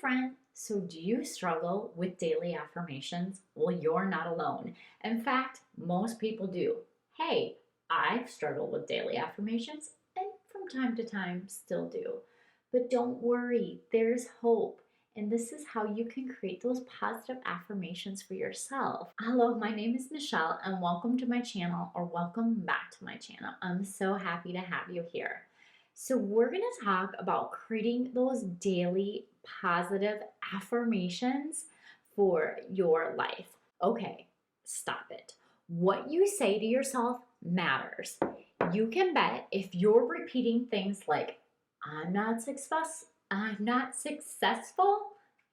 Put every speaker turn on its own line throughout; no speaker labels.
friend. So, do you struggle with daily affirmations? Well, you're not alone. In fact, most people do. Hey, I've struggled with daily affirmations and from time to time still do. But don't worry, there's hope. And this is how you can create those positive affirmations for yourself. Hello, my name is Michelle, and welcome to my channel, or welcome back to my channel. I'm so happy to have you here. So, we're going to talk about creating those daily positive affirmations for your life. Okay, stop it. What you say to yourself matters. You can bet if you're repeating things like, I'm not successful.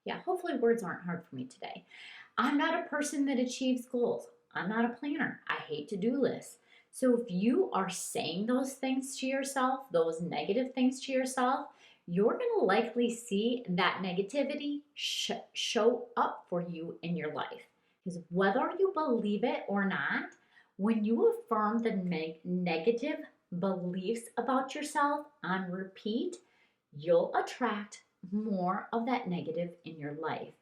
Yeah, hopefully words aren't hard for me today. I'm not a person that achieves goals. I'm not a planner. I hate to-do lists. So if you are saying those things to yourself, those negative things to yourself, you're going to likely see that negativity show up for you in your life. Because whether you believe it or not, when you affirm the negative beliefs about yourself on repeat, you'll attract more of that negative in your life.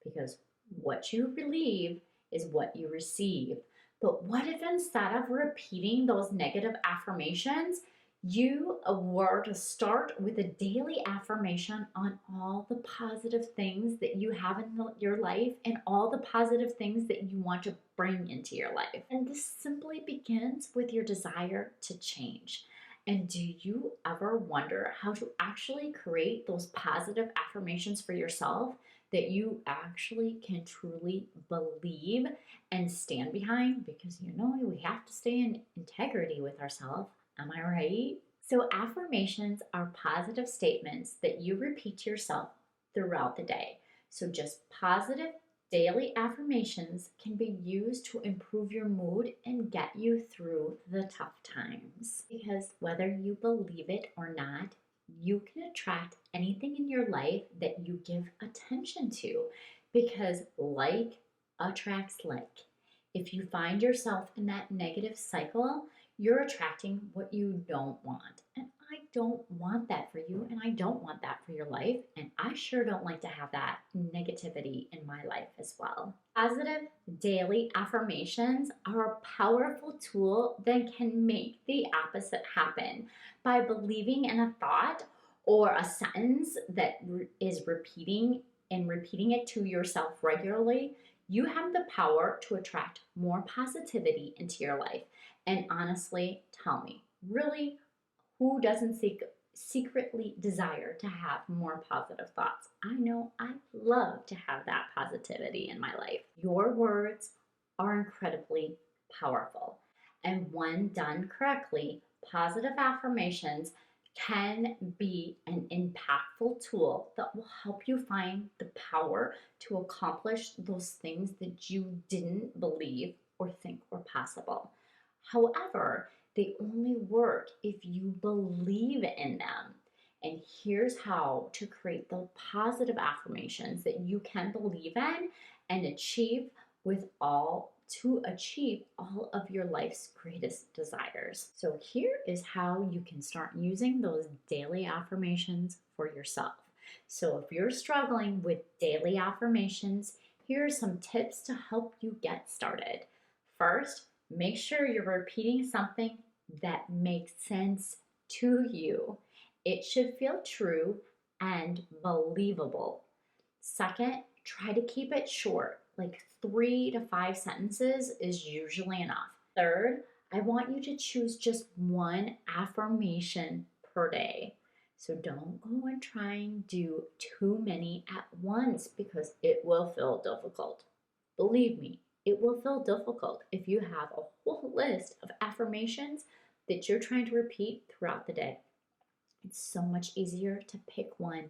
Because what you believe is what you receive. But what if instead of repeating those negative affirmations, you were to start with a daily affirmation on all the positive things that you have in your life and all the positive things that you want to bring into your life? And this simply begins with your desire to change. And do you ever wonder how to actually create those positive affirmations for yourself that you actually can truly believe and stand behind? Because we have to stay in integrity with ourselves. Am I right? So, affirmations are positive statements that you repeat to yourself throughout the day. So, just positive daily affirmations can be used to improve your mood and get you through the tough times. Because whether you believe it or not, you can attract anything in your life that you give attention to, because like attracts like. If you find yourself in that negative cycle, you're attracting what you don't want. And I don't want that for you, and I don't want that for your life. And I sure don't like to have that negativity in my life as well. Positive daily affirmations are a powerful tool that can make the opposite happen. By believing in a thought or a sentence that is repeating it to yourself regularly, you have the power to attract more positivity into your life. And honestly, tell me, really, who doesn't secretly desire to have more positive thoughts? I know I love to have that positivity in my life. Your words are incredibly powerful. And when done correctly, positive affirmations can be an impactful tool that will help you find the power to accomplish those things that you didn't believe or think were possible. However, they only work if you believe in them. And here's how to create the positive affirmations that you can believe in and achieve all of your life's greatest desires. So here is how you can start using those daily affirmations for yourself. So if you're struggling with daily affirmations, here are some tips to help you get started. First, make sure you're repeating something that makes sense to you. It should feel true and believable. Second, try to keep it short, like 3 to 5 sentences is usually enough. Third, I want you to choose just one affirmation per day. So don't go and try and do too many at once, because it will feel difficult. Believe me, it will feel difficult if you have a whole list of affirmations that you're trying to repeat throughout the day. It's so much easier to pick one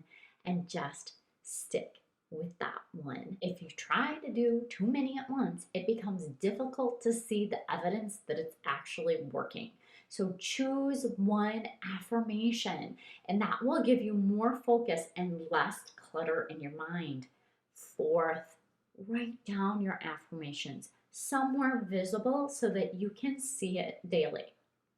and just stick with that one. If you try to do too many at once, it becomes difficult to see the evidence that it's actually working. So choose one affirmation, and that will give you more focus and less clutter in your mind. Fourth, write down your affirmations somewhere visible so that you can see it daily.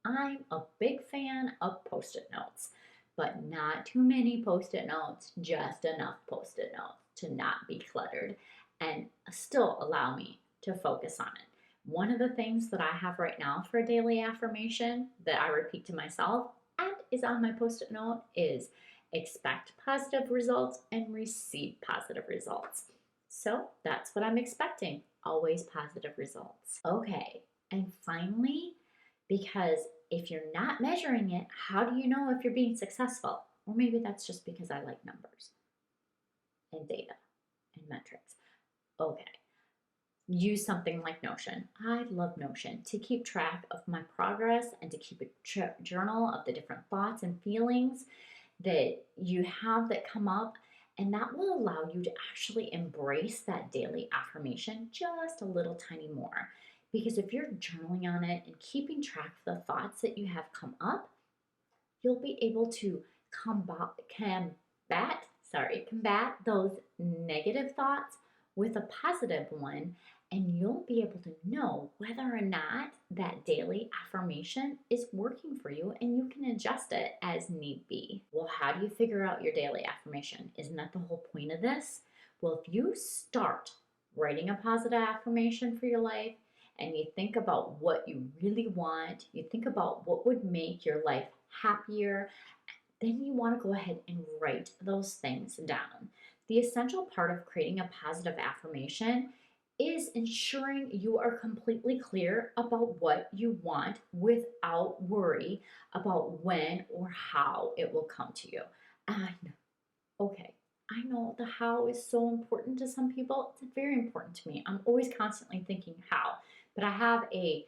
I'm a big fan of Post-it notes. but not too many post-it notes, just enough post-it notes to not be cluttered and still allow me to focus on it. One of the things that I have right now for a daily affirmation that I repeat to myself and is on my post-it note is expect positive results and receive positive results. So that's what I'm expecting, always positive results. Okay, and finally, because if you're not measuring it, how do you know if you're being successful? Or maybe that's just because I like numbers and data and metrics. Okay, use something like Notion. I love Notion to keep track of my progress and to keep a journal of the different thoughts and feelings that you have that come up. And that will allow you to actually embrace that daily affirmation just a little tiny more. Because if you're journaling on it and keeping track of the thoughts that you have come up, you'll be able to combat those negative thoughts with a positive one, and you'll be able to know whether or not that daily affirmation is working for you, and you can adjust it as need be. Well, how do you figure out your daily affirmation? Isn't that the whole point of this? Well, if you start writing a positive affirmation for your life and you think about what you really want, you think about what would make your life happier, then you want to go ahead and write those things down. The essential part of creating a positive affirmation is ensuring you are completely clear about what you want without worry about when or how it will come to you. And okay, I know the how is so important to some people. It's very important to me. I'm always constantly thinking how, but I have a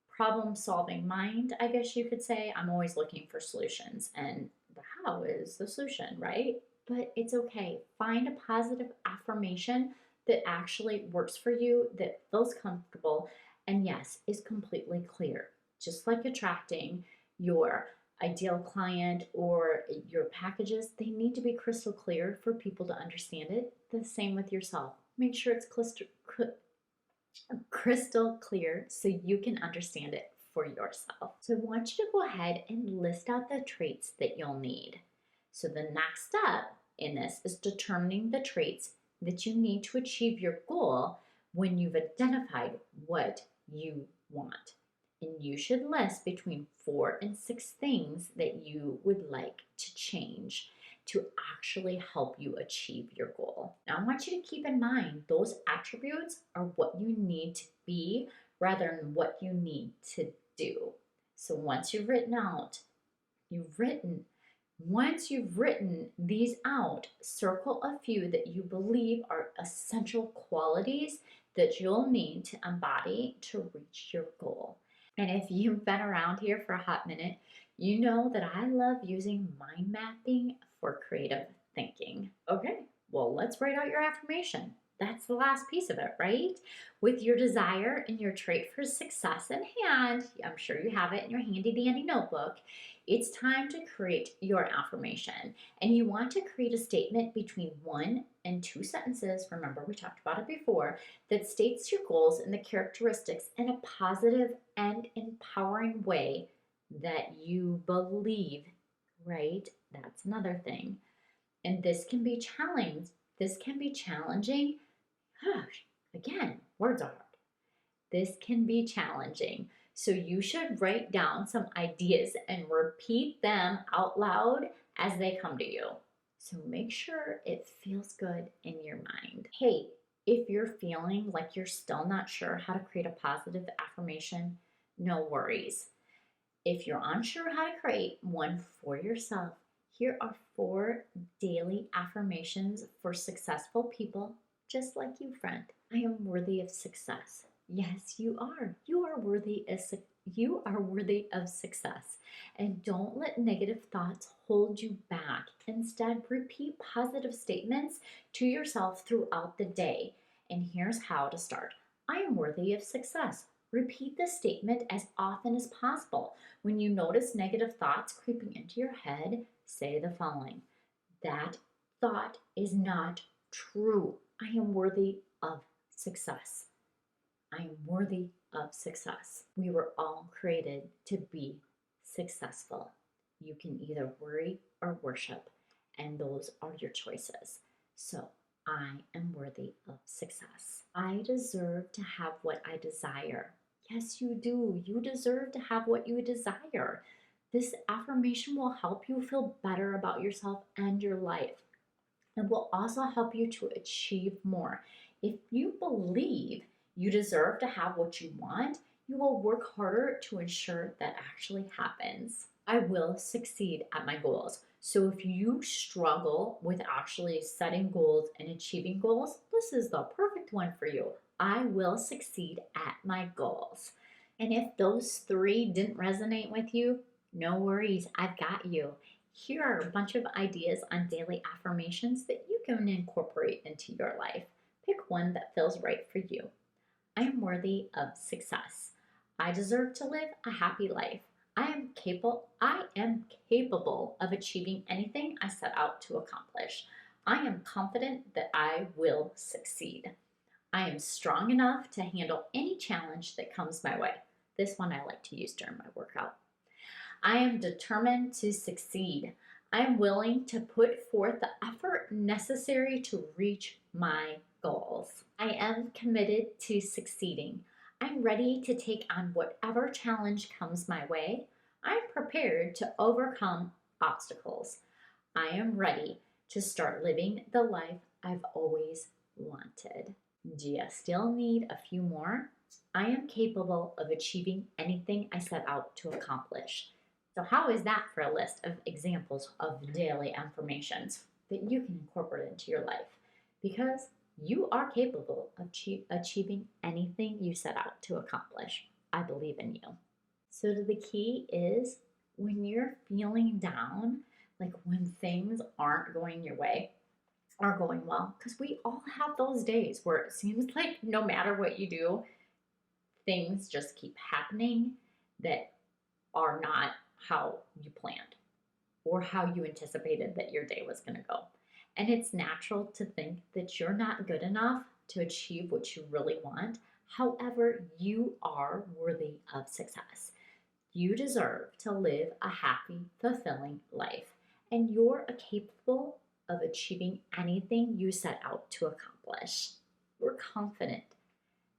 problem solving mind, I guess you could say. I'm always looking for solutions, and the how is the solution, right? But it's okay. Find a positive affirmation that actually works for you, that feels comfortable, and yes, is completely clear. Just like attracting your ideal client or your packages, they need to be crystal clear for people to understand it. The same with yourself. Make sure it's crystal clear so you can understand it for yourself. So I want you to go ahead and list out the traits that you'll need. So the next step in this is determining the traits that you need to achieve your goal when you've identified what you want. And you should list between 4 and 6 things that you would like to change to actually help you achieve your goal. Now, I want you to keep in mind those attributes are what you need to be rather than what you need to do. So once you've written these out, circle a few that you believe are essential qualities that you'll need to embody to reach your goal. And if you've been around here for a hot minute, you know that I love using mind mapping for creative thinking. Okay, well, let's write out your affirmation. That's the last piece of it, right? With your desire and your trait for success in hand, I'm sure you have it in your handy dandy notebook. It's time to create your affirmation. And you want to create a statement between 1 and 2 sentences. Remember, we talked about it before, that states your goals and the characteristics in a positive and empowering way that you believe, right? That's another thing. And this can be challenging. Gosh, again, words are hard. This can be challenging. So you should write down some ideas and repeat them out loud as they come to you. So make sure it feels good in your mind. Hey, if you're feeling like you're still not sure how to create a positive affirmation, no worries. If you're unsure how to create one for yourself, here are 4 daily affirmations for successful people just like you, friend. I am worthy of success. Yes, you are. You are worthy of success. And don't let negative thoughts hold you back. Instead, repeat positive statements to yourself throughout the day. And here's how to start. I am worthy of success. Repeat this statement as often as possible. When you notice negative thoughts creeping into your head, say the following: that thought is not true. I am worthy of success. I am worthy of success. We were all created to be successful. You can either worry or worship, and those are your choices. So I am worthy of success. I deserve to have what I desire. Yes, you do. You deserve to have what you desire. This affirmation will help you feel better about yourself and your life. It will also help you to achieve more. If you believe you deserve to have what you want, you will work harder to ensure that actually happens. I will succeed at my goals. So if you struggle with actually setting goals and achieving goals, this is the perfect one for you. I will succeed at my goals. And if those three didn't resonate with you, no worries, I've got you. Here are a bunch of ideas on daily affirmations that you can incorporate into your life. Pick one that feels right for you. I am worthy of success. I deserve to live a happy life. I am capable of achieving anything I set out to accomplish. I am confident that I will succeed. I am strong enough to handle any challenge that comes my way. This one I like to use during my workout. I am determined to succeed. I am willing to put forth the effort necessary to reach my goals. I am committed to succeeding. I'm ready to take on whatever challenge comes my way. I'm prepared to overcome obstacles. I am ready to start living the life I've always wanted. Do you still need a few more? I am capable of achieving anything I set out to accomplish. So how is that for a list of examples of daily affirmations that you can incorporate into your life? Because you are capable of achieving anything you set out to accomplish. I believe in you. So the key is when you're feeling down, like when things aren't going your way or going well, because we all have those days where it seems like no matter what you do, things just keep happening that are not how you planned or how you anticipated that your day was going to go. And it's natural to think that you're not good enough to achieve what you really want. However, you are worthy of success. You deserve to live a happy, fulfilling life, and you're capable of achieving anything you set out to accomplish. You're confident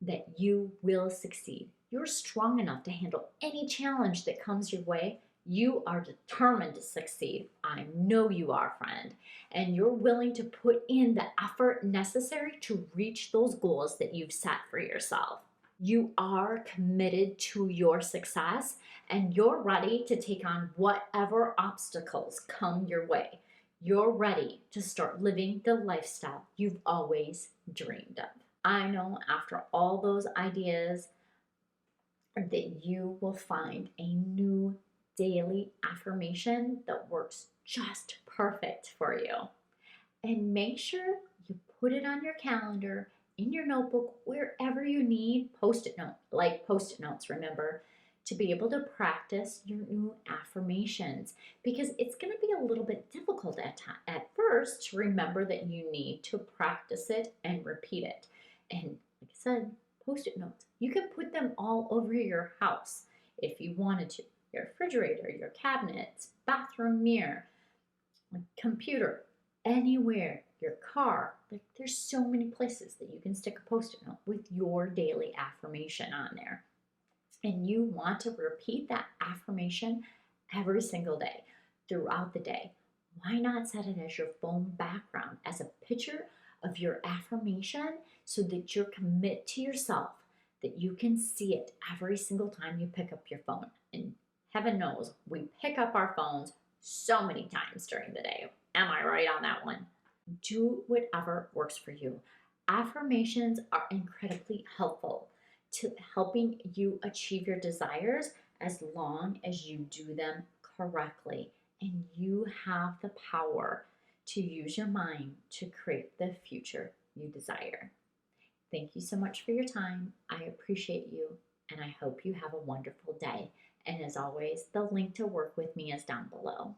that you will succeed. You're strong enough to handle any challenge that comes your way. You are determined to succeed. I know you are, friend. And you're willing to put in the effort necessary to reach those goals that you've set for yourself. You are committed to your success, and you're ready to take on whatever obstacles come your way. You're ready to start living the lifestyle you've always dreamed of. I know after all those ideas that you will find a new daily affirmation that works just perfect for you. And make sure you put it on your calendar, in your notebook, wherever you need post-it notes, remember, to be able to practice your new affirmations, because it's going to be a little bit difficult at first to remember that you need to practice it and repeat it. And like I said, post-it notes, you can put them all over your house if you wanted to. Your refrigerator, your cabinets, bathroom mirror, computer, anywhere, your car. There's so many places that you can stick a post-it note with your daily affirmation on there. And you want to repeat that affirmation every single day, throughout the day. Why not set it as your phone background, as a picture of your affirmation, so that you're committed to yourself, that you can see it every single time you pick up your phone. And heaven knows, we pick up our phones so many times during the day. Am I right on that one? Do whatever works for you. Affirmations are incredibly helpful to helping you achieve your desires as long as you do them correctly. And you have the power to use your mind to create the future you desire. Thank you so much for your time. I appreciate you, and I hope you have a wonderful day. And as always, the link to work with me is down below.